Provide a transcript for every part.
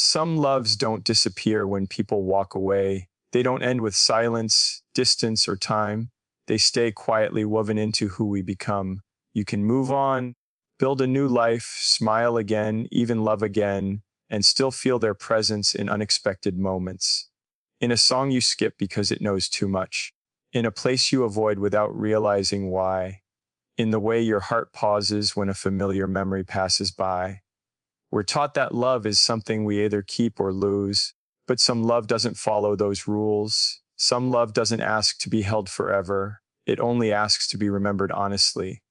Some loves don't disappear when people walk away. They don't end with silence, distance, or time. They stay quietly woven into who we become. You can move on, build a new life, smile again, even love again, and still feel their presence in unexpected moments. In a song you skip because it knows too much. In a place you avoid without realizing why. In the way your heart pauses when a familiar memory passes by. We're taught that love is something we either keep or lose, but some love doesn't follow those rules. Some love doesn't ask to be held forever. It only asks to be remembered honestly.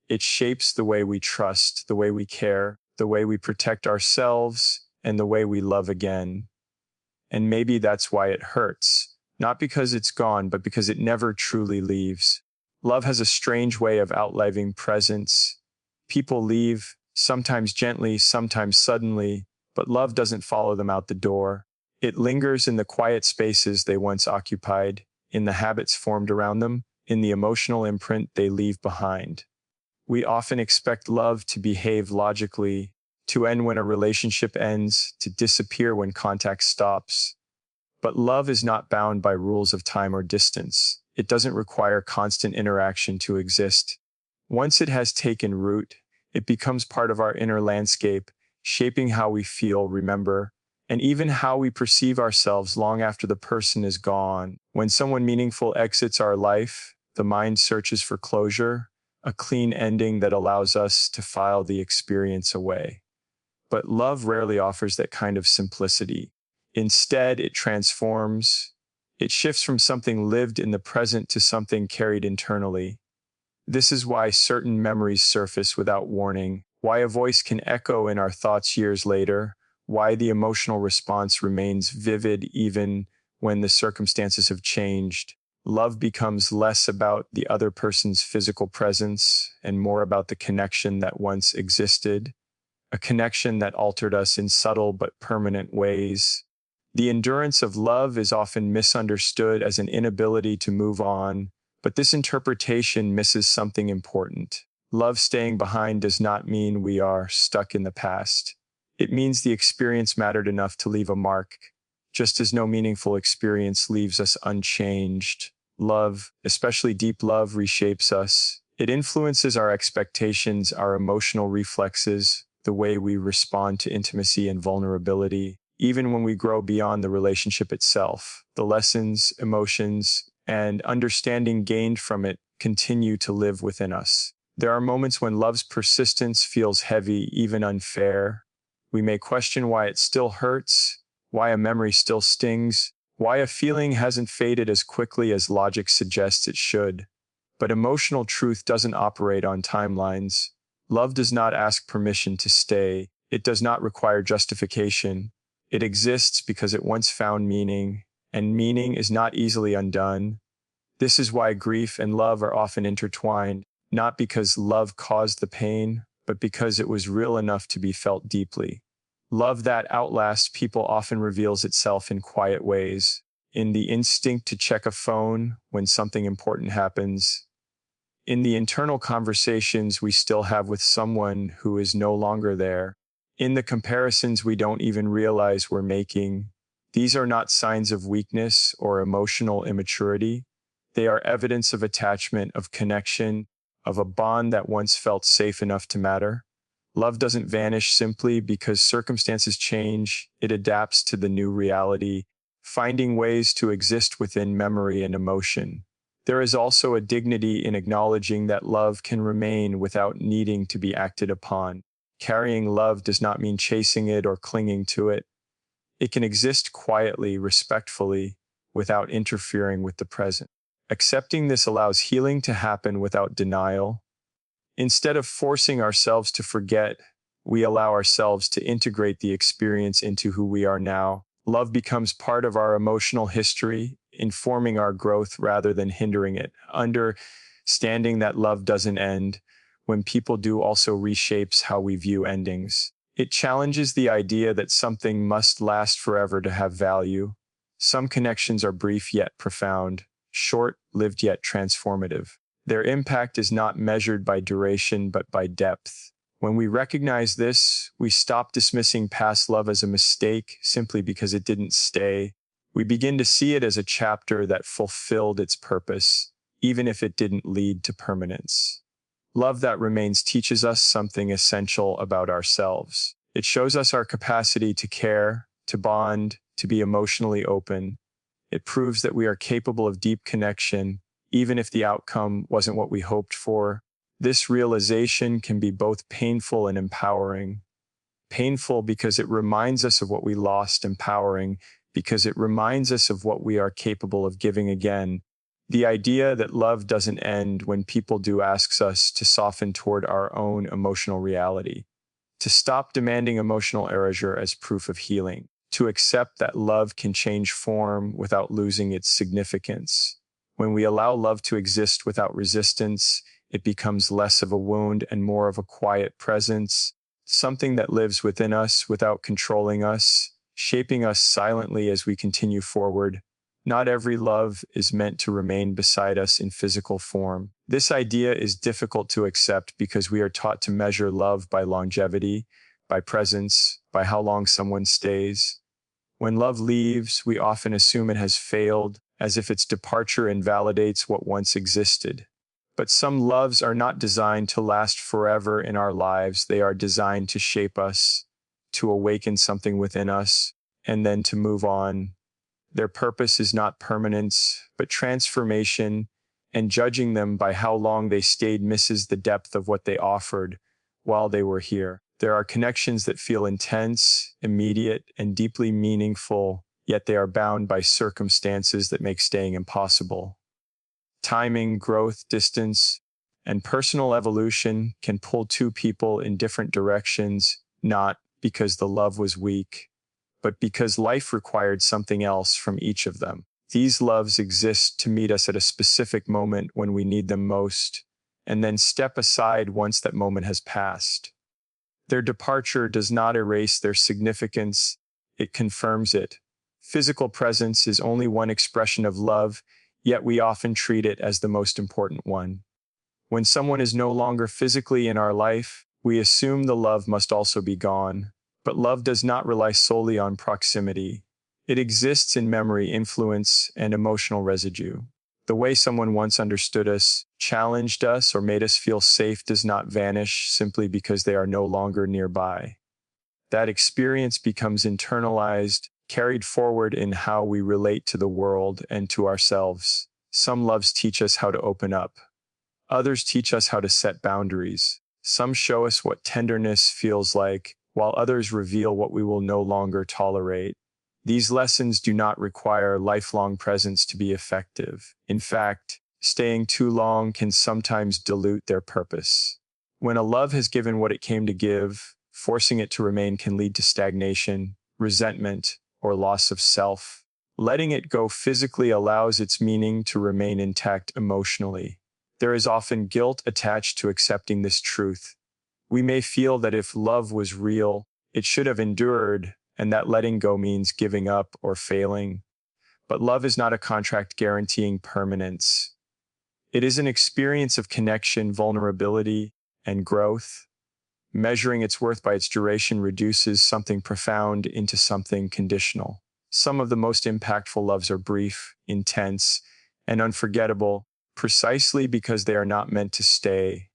It shapes the way we trust, the way we care, the way we protect ourselves, and the way we love again. And maybe that's why it hurts, not because it's gone, but because it never truly leaves. Love has a strange way of outliving presence. People leave, sometimes gently, sometimes suddenly, but love doesn't follow them out the door. It lingers in the quiet spaces they once occupied, in the habits formed around them, in the emotional imprint they leave behind. We often expect love to behave logically, to end when a relationship ends, to disappear when contact stops. But love is not bound by rules of time or distance. It doesn't require constant interaction to exist. Once it has taken root, it becomes part of our inner landscape, shaping how we feel, remember, and even how we perceive ourselves long after the person is gone. When someone meaningful exits our life, the mind searches for closure, a clean ending that allows us to file the experience away. But love rarely offers that kind of simplicity. Instead, it transforms. It shifts from something lived in the present to something carried internally. This is why certain memories surface without warning, why a voice can echo in our thoughts years later, why the emotional response remains vivid even when the circumstances have changed. Love becomes less about the other person's physical presence and more about the connection that once existed, a connection that altered us in subtle but permanent ways. The endurance of love is often misunderstood as an inability to move on, but this interpretation misses something important. Love staying behind does not mean we are stuck in the past. It means the experience mattered enough to leave a mark, just as no meaningful experience leaves us unchanged. Love, especially deep love, reshapes us. It influences our expectations, our emotional reflexes, the way we respond to intimacy and vulnerability. Even when we grow beyond the relationship itself, the lessons, emotions, and understanding gained from it continue to live within us. There are moments when love's persistence feels heavy, even unfair. We may question why it still hurts, why a memory still stings, why a feeling hasn't faded as quickly as logic suggests it should. But emotional truth doesn't operate on timelines. Love does not ask permission to stay. It does not require justification. It exists because it once found meaning, and meaning is not easily undone. This is why grief and love are often intertwined, not because love caused the pain, but because it was real enough to be felt deeply. Love that outlasts people often reveals itself in quiet ways, in the instinct to check a phone when something important happens, in the internal conversations we still have with someone who is no longer there, in the comparisons we don't even realize we're making. These are not signs of weakness or emotional immaturity. They are evidence of attachment, of connection, of a bond that once felt safe enough to matter. Love doesn't vanish simply because circumstances change. It adapts to the new reality, finding ways to exist within memory and emotion. There is also a dignity in acknowledging that love can remain without needing to be acted upon. Carrying love does not mean chasing it or clinging to it. It can exist quietly, respectfully, without interfering with the present. Accepting this allows healing to happen without denial. Instead of forcing ourselves to forget, we allow ourselves to integrate the experience into who we are now. Love becomes part of our emotional history, informing our growth rather than hindering it. Understanding that love doesn't end when people do also reshapes how we view endings. It challenges the idea that something must last forever to have value. Some connections are brief yet profound, short-lived yet transformative. Their impact is not measured by duration but by depth. When we recognize this, we stop dismissing past love as a mistake simply because it didn't stay. We begin to see it as a chapter that fulfilled its purpose, even if it didn't lead to permanence. Love that remains teaches us something essential about ourselves. It shows us our capacity to care, to bond, to be emotionally open. It proves that we are capable of deep connection, even if the outcome wasn't what we hoped for. This realization can be both painful and empowering. Painful because it reminds us of what we lost, empowering because it reminds us of what we are capable of giving again. The idea that love doesn't end when people do asks us to soften toward our own emotional reality, to stop demanding emotional erasure as proof of healing, to accept that love can change form without losing its significance. When we allow love to exist without resistance, it becomes less of a wound and more of a quiet presence, something that lives within us without controlling us, shaping us silently as we continue forward. Not every love is meant to remain beside us in physical form. This idea is difficult to accept because we are taught to measure love by longevity, by presence, by how long someone stays. When love leaves, we often assume it has failed, as if its departure invalidates what once existed. But some loves are not designed to last forever in our lives. They are designed to shape us, to awaken something within us, and then to move on. Their purpose is not permanence, but transformation, and judging them by how long they stayed misses the depth of what they offered while they were here. There are connections that feel intense, immediate, and deeply meaningful, yet they are bound by circumstances that make staying impossible. Timing, growth, distance, and personal evolution can pull two people in different directions, not because the love was weak, but because life required something else from each of them. These loves exist to meet us at a specific moment when we need them most, and then step aside once that moment has passed. Their departure does not erase their significance, it confirms it. Physical presence is only one expression of love, yet we often treat it as the most important one. When someone is no longer physically in our life, we assume the love must also be gone. But love does not rely solely on proximity. It exists in memory, influence, and emotional residue. The way someone once understood us, challenged us, or made us feel safe does not vanish simply because they are no longer nearby. That experience becomes internalized, carried forward in how we relate to the world and to ourselves. Some loves teach us how to open up. Others teach us how to set boundaries. Some show us what tenderness feels like, while others reveal what we will no longer tolerate. These lessons do not require lifelong presence to be effective. In fact, staying too long can sometimes dilute their purpose. When a love has given what it came to give, forcing it to remain can lead to stagnation, resentment, or loss of self. Letting it go physically allows its meaning to remain intact emotionally. There is often guilt attached to accepting this truth. We may feel that if love was real, it should have endured, and that letting go means giving up or failing. But love is not a contract guaranteeing permanence. It is an experience of connection, vulnerability, and growth. Measuring its worth by its duration reduces something profound into something conditional. Some of the most impactful loves are brief, intense, and unforgettable, precisely because they are not meant to stay.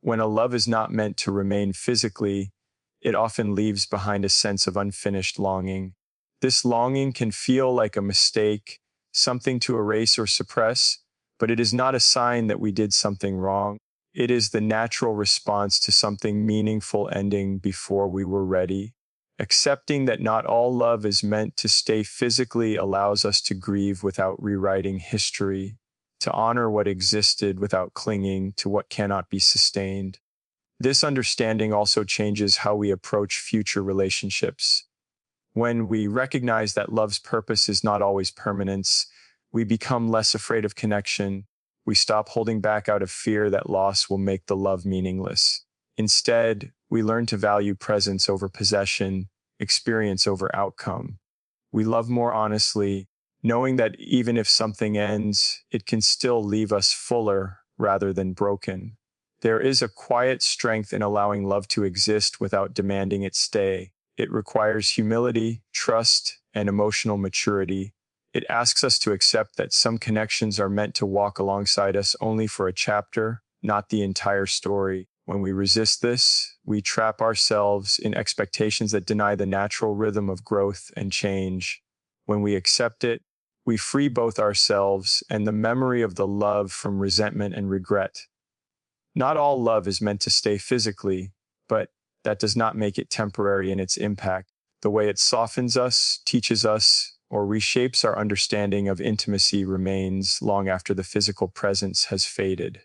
When a love is not meant to remain physically, it often leaves behind a sense of unfinished longing. This longing can feel like a mistake, something to erase or suppress, but it is not a sign that we did something wrong. It is the natural response to something meaningful ending before we were ready. Accepting that not all love is meant to stay physically allows us to grieve without rewriting history, to honor what existed without clinging to what cannot be sustained. This understanding also changes how we approach future relationships. When we recognize that love's purpose is not always permanence, we become less afraid of connection. We stop holding back out of fear that loss will make the love meaningless. Instead, we learn to value presence over possession, experience over outcome. We love more honestly, knowing that even if something ends, it can still leave us fuller rather than broken. There is a quiet strength in allowing love to exist without demanding it stay. It requires humility, trust, and emotional maturity. It asks us to accept that some connections are meant to walk alongside us only for a chapter, not the entire story. When we resist this, we trap ourselves in expectations that deny the natural rhythm of growth and change. When we accept it, we free both ourselves and the memory of the love from resentment and regret. Not all love is meant to stay physically, but that does not make it temporary in its impact. The way it softens us, teaches us, or reshapes our understanding of intimacy remains long after the physical presence has faded.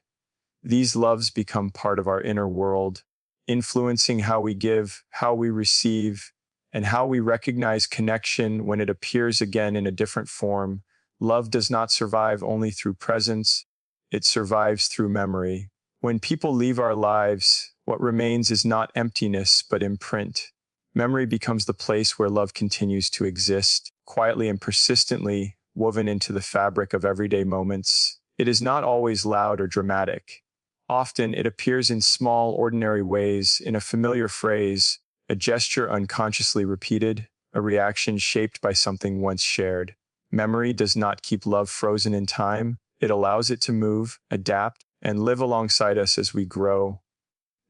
These loves become part of our inner world, influencing how we give, how we receive, and how we recognize connection when it appears again in a different form. Love does not survive only through presence, it survives through memory. When people leave our lives, what remains is not emptiness, but imprint. Memory becomes the place where love continues to exist, quietly and persistently woven into the fabric of everyday moments. It is not always loud or dramatic. Often it appears in small, ordinary ways, in a familiar phrase, a gesture unconsciously repeated, a reaction shaped by something once shared. Memory does not keep love frozen in time. It allows it to move, adapt, and live alongside us as we grow.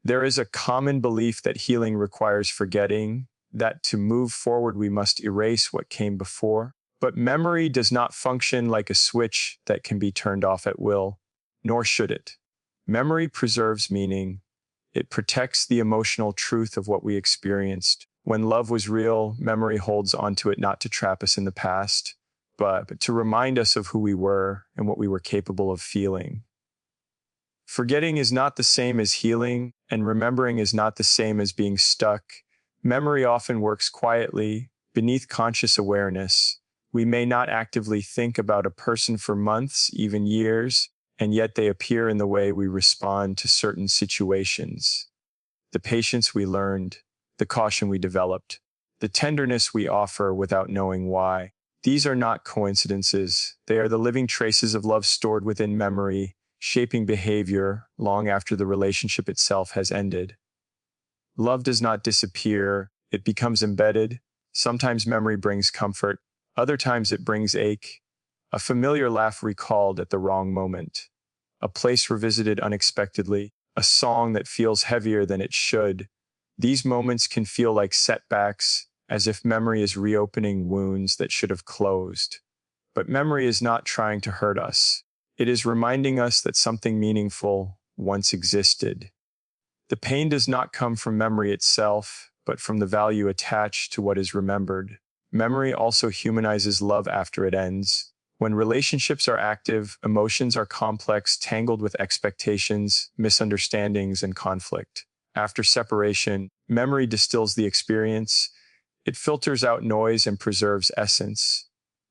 There is a common belief that healing requires forgetting, that to move forward we must erase what came before. But memory does not function like a switch that can be turned off at will, nor should it. Memory preserves meaning. It protects the emotional truth of what we experienced. When love was real, memory holds onto it not to trap us in the past, but to remind us of who we were and what we were capable of feeling. Forgetting is not the same as healing, and remembering is not the same as being stuck. Memory often works quietly, beneath conscious awareness. We may not actively think about a person for months, even years, and yet they appear in the way we respond to certain situations. The patience we learned, the caution we developed, the tenderness we offer without knowing why. These are not coincidences. They are the living traces of love stored within memory, shaping behavior long after the relationship itself has ended. Love does not disappear, it becomes embedded. Sometimes memory brings comfort, other times it brings ache. A familiar laugh recalled at the wrong moment, a place revisited unexpectedly, a song that feels heavier than it should. These moments can feel like setbacks, as if memory is reopening wounds that should have closed. But memory is not trying to hurt us. It is reminding us that something meaningful once existed. The pain does not come from memory itself, but from the value attached to what is remembered. Memory also humanizes love after it ends. When relationships are active, emotions are complex, tangled with expectations, misunderstandings, and conflict. After separation, memory distills the experience. It filters out noise and preserves essence.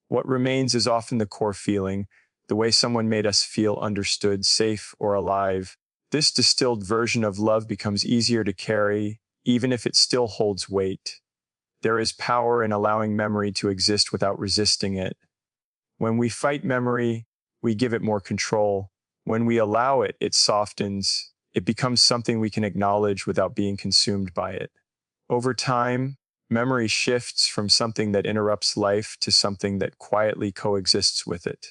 What remains is often the core feeling, the way someone made us feel understood, safe, or alive. This distilled version of love becomes easier to carry, even if it still holds weight. There is power in allowing memory to exist without resisting it. When we fight memory, we give it more control. When we allow it, it softens. It becomes something we can acknowledge without being consumed by it. Over time, memory shifts from something that interrupts life to something that quietly coexists with it.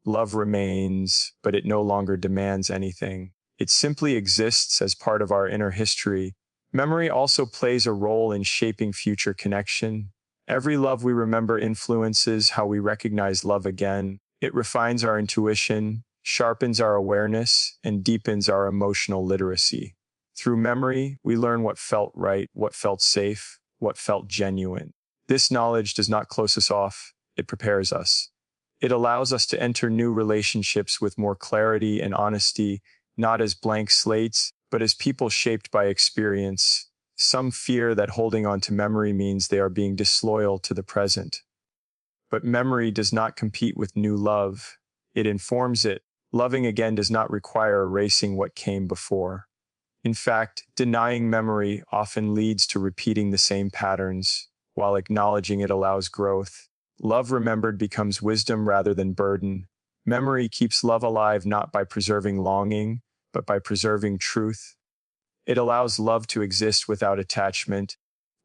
Love remains, but it no longer demands anything. It simply exists as part of our inner history. Memory also plays a role in shaping future connection. Every love we remember influences how we recognize love again. It refines our intuition, sharpens our awareness, and deepens our emotional literacy. Through memory, we learn what felt right, what felt safe, what felt genuine. This knowledge does not close us off, it prepares us. It allows us to enter new relationships with more clarity and honesty, not as blank slates, but as people shaped by experience. Some fear that holding on to memory means they are being disloyal to the present. But memory does not compete with new love. It informs it. Loving again does not require erasing what came before. In fact, denying memory often leads to repeating the same patterns, while acknowledging it allows growth. Love remembered becomes wisdom rather than burden. Memory keeps love alive not by preserving longing, but by preserving truth. It allows love to exist without attachment,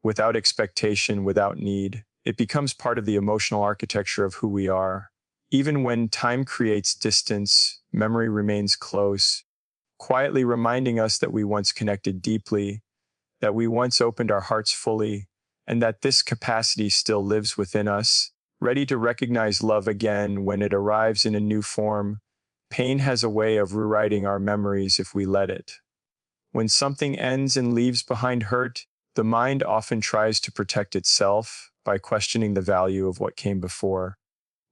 without expectation, without need. It becomes part of the emotional architecture of who we are. Even when time creates distance, memory remains close, quietly reminding us that we once connected deeply, that we once opened our hearts fully, and that this capacity still lives within us, ready to recognize love again when it arrives in a new form. Pain has a way of rewriting our memories if we let it. When something ends and leaves behind hurt, the mind often tries to protect itself by questioning the value of what came before.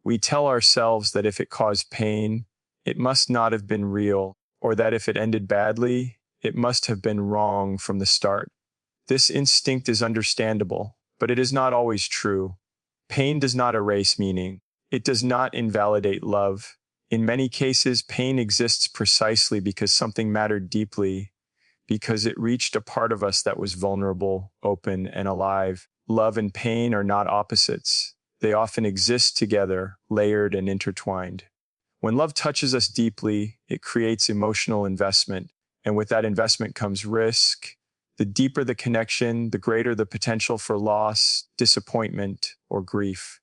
We tell ourselves that if it caused pain, it must not have been real, or that if it ended badly, it must have been wrong from the start. This instinct is understandable, but it is not always true. Pain does not erase meaning. It does not invalidate love. In many cases, pain exists precisely because something mattered deeply, because it reached a part of us that was vulnerable, open, and alive. Love and pain are not opposites. They often exist together, layered and intertwined. When love touches us deeply, it creates emotional investment, and with that investment comes risk. The deeper the connection, the greater the potential for loss, disappointment, or grief.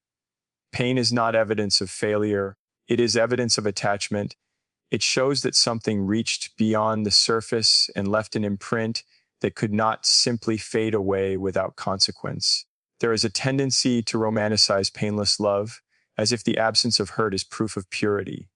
Pain is not evidence of failure. It is evidence of attachment. It shows that something reached beyond the surface and left an imprint that could not simply fade away without consequence. There is a tendency to romanticize painless love, as if the absence of hurt is proof of purity.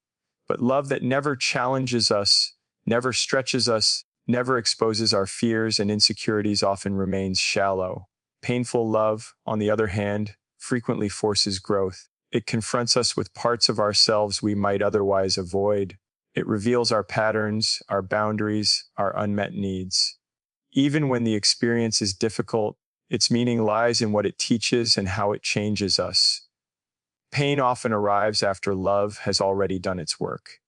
But love that never challenges us, never stretches us, never exposes our fears and insecurities often remains shallow. Painful love, on the other hand, frequently forces growth. It confronts us with parts of ourselves we might otherwise avoid. It reveals our patterns, our boundaries, our unmet needs. Even when the experience is difficult, its meaning lies in what it teaches and how it changes us. Pain often arrives after love has already done its work.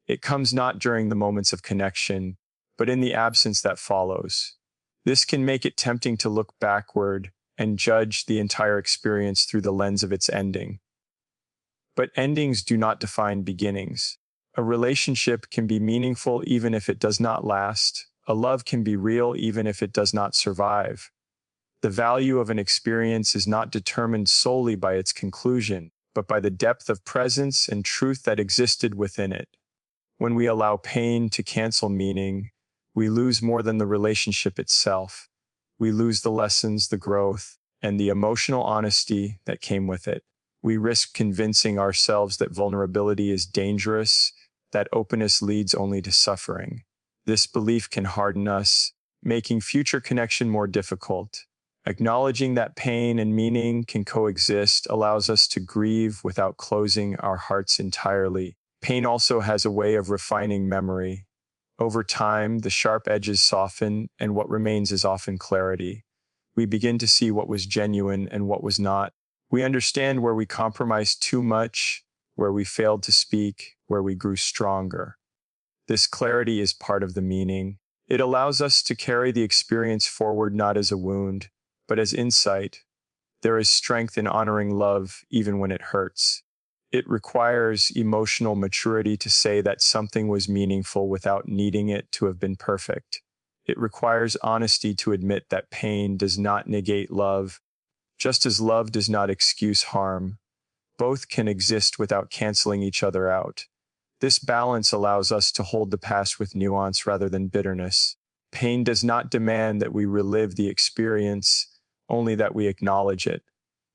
It comes not during the moments of connection, but in the absence that follows. This can make it tempting to look backward and judge the entire experience through the lens of its ending. But endings do not define beginnings. A relationship can be meaningful even if it does not last. A love can be real even if it does not survive. The value of an experience is not determined solely by its conclusion, but by the depth of presence and truth that existed within it. When we allow pain to cancel meaning, we lose more than the relationship itself. We lose the lessons, the growth, and the emotional honesty that came with it. We risk convincing ourselves that vulnerability is dangerous, that openness leads only to suffering. This belief can harden us, making future connection more difficult. Acknowledging that pain and meaning can coexist allows us to grieve without closing our hearts entirely. Pain also has a way of refining memory. Over time, the sharp edges soften, and what remains is often clarity. We begin to see what was genuine and what was not. We understand where we compromised too much, where we failed to speak, where we grew stronger. This clarity is part of the meaning. It allows us to carry the experience forward not as a wound, but as insight. There is strength in honoring love even when it hurts. It requires emotional maturity to say that something was meaningful without needing it to have been perfect. It requires honesty to admit that pain does not negate love, just as love does not excuse harm. Both can exist without canceling each other out. This balance allows us to hold the past with nuance rather than bitterness. Pain does not demand that we relive the experience, only that we acknowledge it.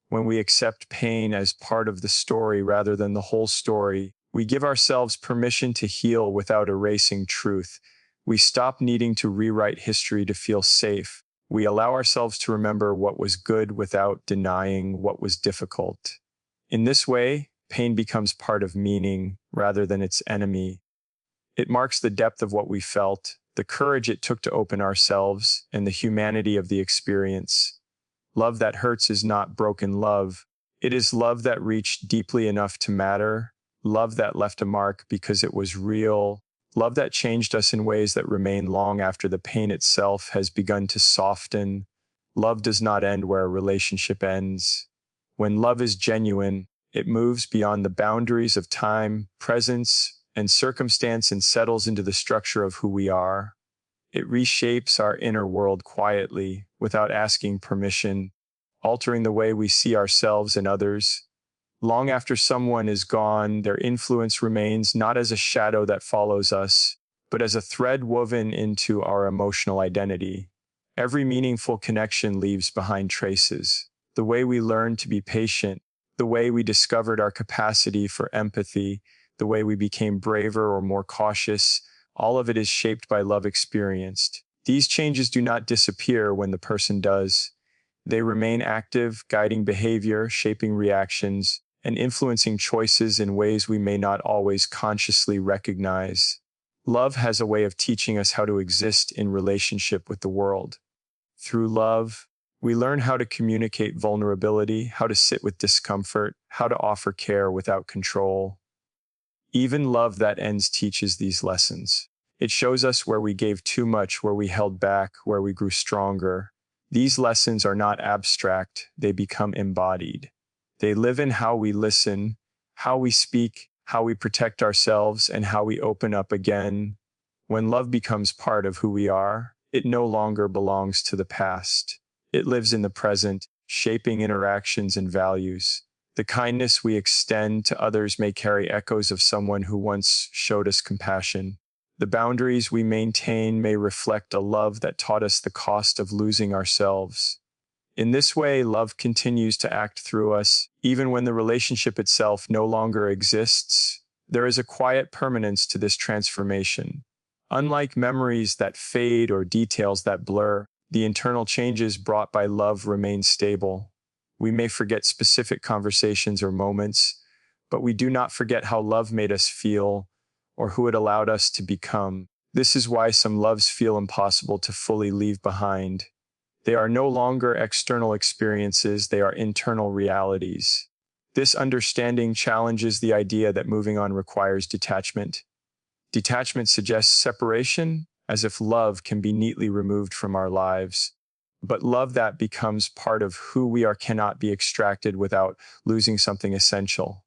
When we accept pain as part of the story rather than the whole story, we give ourselves permission to heal without erasing truth. We stop needing to rewrite history to feel safe. We allow ourselves to remember what was good without denying what was difficult. In this way, pain becomes part of meaning rather than its enemy. It marks the depth of what we felt, the courage it took to open ourselves, and the humanity of the experience. Love that hurts is not broken love. It is love that reached deeply enough to matter, love that left a mark because it was real, love that changed us in ways that remain long after the pain itself has begun to soften. Love does not end where a relationship ends. When love is genuine, it moves beyond the boundaries of time, presence, and circumstance and settles into the structure of who we are. It reshapes our inner world quietly, without asking permission, altering the way we see ourselves and others. Long after someone is gone, their influence remains not as a shadow that follows us, but as a thread woven into our emotional identity. Every meaningful connection leaves behind traces. The way we learned to be patient, the way we discovered our capacity for empathy, the way we became braver or more cautious, all of it is shaped by love experienced. These changes do not disappear when the person does. They remain active, guiding behavior, shaping reactions, and influencing choices in ways we may not always consciously recognize. Love has a way of teaching us how to exist in relationship with the world. Through love, we learn how to communicate vulnerability, how to sit with discomfort, how to offer care without control. Even love that ends teaches these lessons. It shows us where we gave too much, where we held back, where we grew stronger. These lessons are not abstract, they become embodied. They live in how we listen, how we speak, how we protect ourselves, and how we open up again. When love becomes part of who we are, it no longer belongs to the past. It lives in the present, shaping interactions and values. The kindness we extend to others may carry echoes of someone who once showed us compassion. The boundaries we maintain may reflect a love that taught us the cost of losing ourselves. In this way, love continues to act through us, even when the relationship itself no longer exists. There is a quiet permanence to this transformation. Unlike memories that fade or details that blur, the internal changes brought by love remain stable. We may forget specific conversations or moments, but we do not forget how love made us feel or who it allowed us to become. This is why some loves feel impossible to fully leave behind. They are no longer external experiences, they are internal realities. This understanding challenges the idea that moving on requires detachment. Detachment suggests separation, as if love can be neatly removed from our lives. But love that becomes part of who we are cannot be extracted without losing something essential.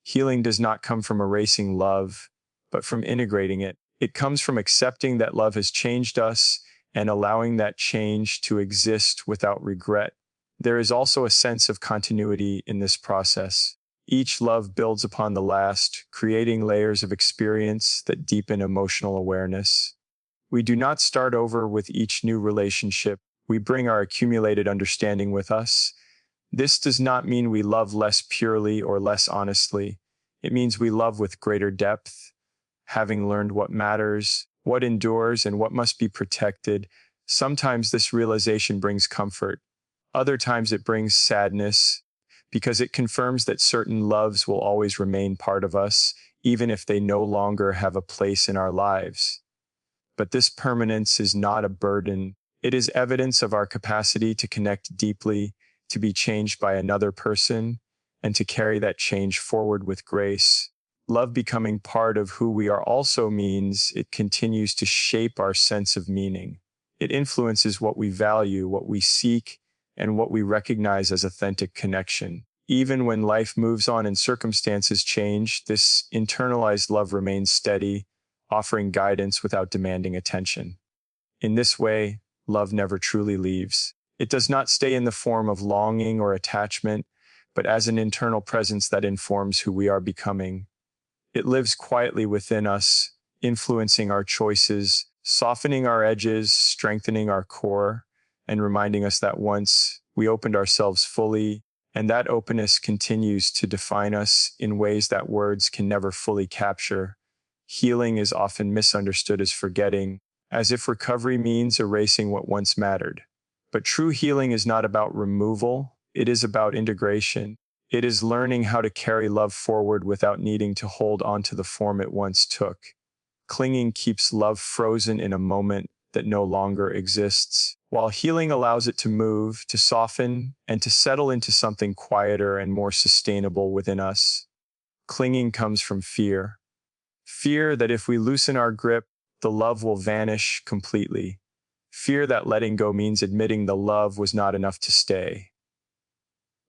Healing does not come from erasing love, but from integrating it. It comes from accepting that love has changed us and allowing that change to exist without regret. There is also a sense of continuity in this process. Each love builds upon the last, creating layers of experience that deepen emotional awareness. We do not start over with each new relationship. We bring our accumulated understanding with us. This does not mean we love less purely or less honestly. It means we love with greater depth, having learned what matters, what endures, and what must be protected. Sometimes this realization brings comfort. Other times it brings sadness, because it confirms that certain loves will always remain part of us, even if they no longer have a place in our lives. But this permanence is not a burden. It is evidence of our capacity to connect deeply, to be changed by another person, and to carry that change forward with grace. Love becoming part of who we are also means it continues to shape our sense of meaning. It influences what we value, what we seek, and what we recognize as authentic connection. Even when life moves on and circumstances change, this internalized love remains steady, offering guidance without demanding attention. In this way, love never truly leaves. It does not stay in the form of longing or attachment, but as an internal presence that informs who we are becoming. It lives quietly within us, influencing our choices, softening our edges, strengthening our core, and reminding us that once we opened ourselves fully, and that openness continues to define us in ways that words can never fully capture. Healing is often misunderstood as forgetting, as if recovery means erasing what once mattered. But true healing is not about removal, it is about integration. It is learning how to carry love forward without needing to hold on to the form it once took. Clinging keeps love frozen in a moment that no longer exists, while healing allows it to move, to soften, and to settle into something quieter and more sustainable within us. Clinging comes from fear. Fear that if we loosen our grip, the love will vanish completely. Fear that letting go means admitting the love was not enough to stay.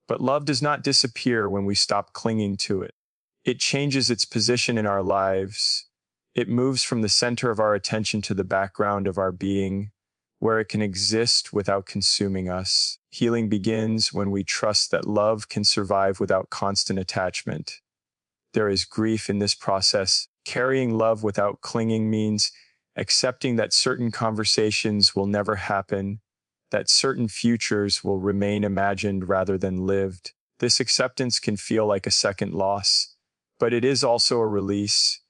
But love does not disappear when we stop clinging to it. It changes its position in our lives. It moves from the center of our attention to the background of our being, where it can exist without consuming us. Healing begins when we trust that love can survive without constant attachment. There is grief in this process. Carrying love without clinging means accepting that certain conversations will never happen, that certain futures will remain imagined rather than lived. This acceptance can feel like a second loss, but it is also a release.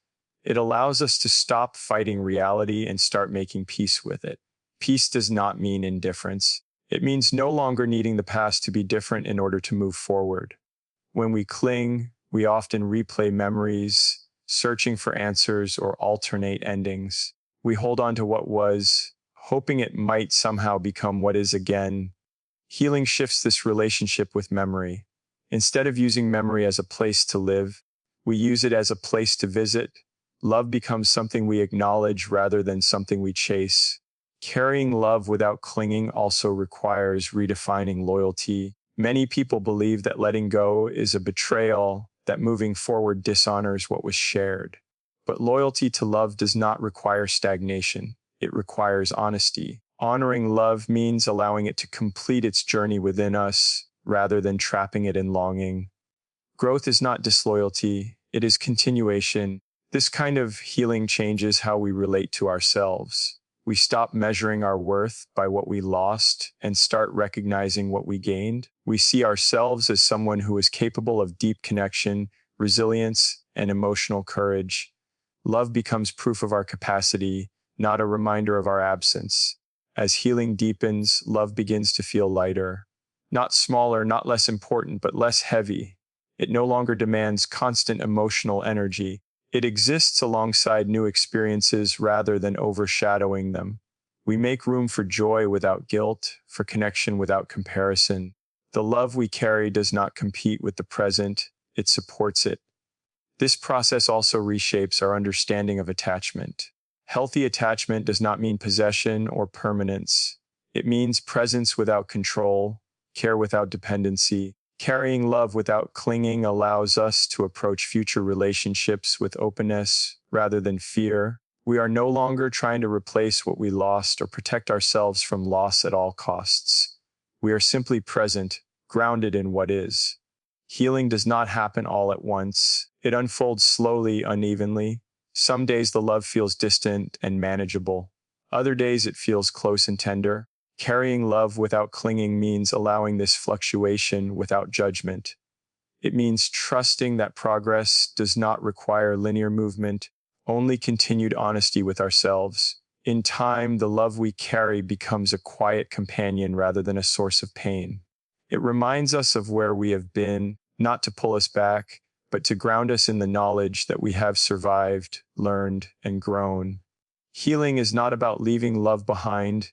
It allows us to stop fighting reality and start making peace with it. Peace does not mean indifference. It means no longer needing the past to be different in order to move forward. When we cling, we often replay memories, searching for answers or alternate endings. We hold on to what was, hoping it might somehow become what is again. Healing shifts this relationship with memory. Instead of using memory as a place to live, we use it as a place to visit. Love becomes something we acknowledge rather than something we chase. Carrying love without clinging also requires redefining loyalty. Many people believe that letting go is a betrayal, that moving forward dishonors what was shared. But loyalty to love does not require stagnation. It requires honesty. Honoring love means allowing it to complete its journey within us, rather than trapping it in longing. Growth is not disloyalty, it is continuation. This kind of healing changes how we relate to ourselves. We stop measuring our worth by what we lost and start recognizing what we gained. We see ourselves as someone who is capable of deep connection, resilience, and emotional courage. Love becomes proof of our capacity, not a reminder of our absence. As healing deepens, love begins to feel lighter. Not smaller, not less important, but less heavy. It no longer demands constant emotional energy. It exists alongside new experiences rather than overshadowing them. We make room for joy without guilt, for connection without comparison. The love we carry does not compete with the present, it supports it. This process also reshapes our understanding of attachment. Healthy attachment does not mean possession or permanence. It means presence without control, care without dependency. Carrying love without clinging allows us to approach future relationships with openness rather than fear. We are no longer trying to replace what we lost or protect ourselves from loss at all costs. We are simply present, grounded in what is. Healing does not happen all at once. It unfolds slowly, unevenly. Some days the love feels distant and manageable. Other days it feels close and tender. Carrying love without clinging means allowing this fluctuation without judgment. It means trusting that progress does not require linear movement, only continued honesty with ourselves. In time, the love we carry becomes a quiet companion rather than a source of pain. It reminds us of where we have been, not to pull us back, but to ground us in the knowledge that we have survived, learned, and grown. Healing is not about leaving love behind,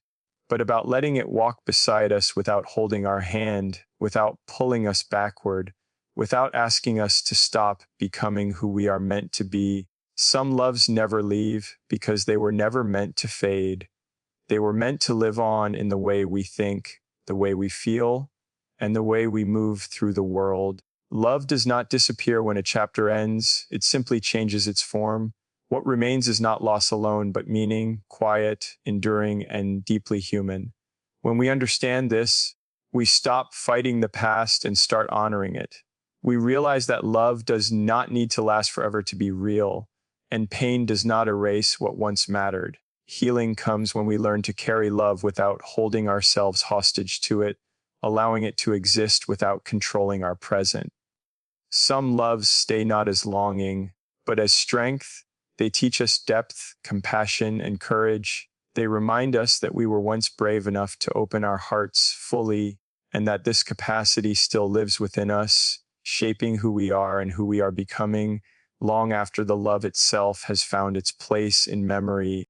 but about letting it walk beside us without holding our hand, without pulling us backward, without asking us to stop becoming who we are meant to be. Some loves never leave because they were never meant to fade. They were meant to live on in the way we think, the way we feel, and the way we move through the world. Love does not disappear when a chapter ends, it simply changes its form. What remains is not loss alone, but meaning, quiet, enduring, and deeply human. When we understand this, we stop fighting the past and start honoring it. We realize that love does not need to last forever to be real, and pain does not erase what once mattered. Healing comes when we learn to carry love without holding ourselves hostage to it, allowing it to exist without controlling our present. Some loves stay not as longing, but as strength. They teach us depth, compassion, and courage. They remind us that we were once brave enough to open our hearts fully, and that this capacity still lives within us, shaping who we are and who we are becoming long after the love itself has found its place in memory